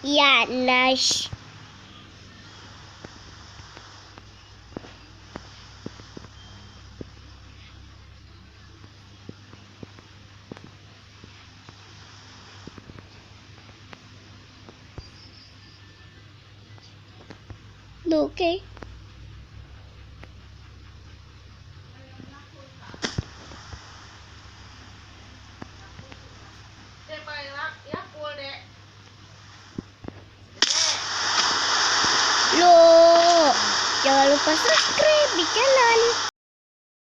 Ya, nice. Okay. Loh, jangan lupa subscribe di channel.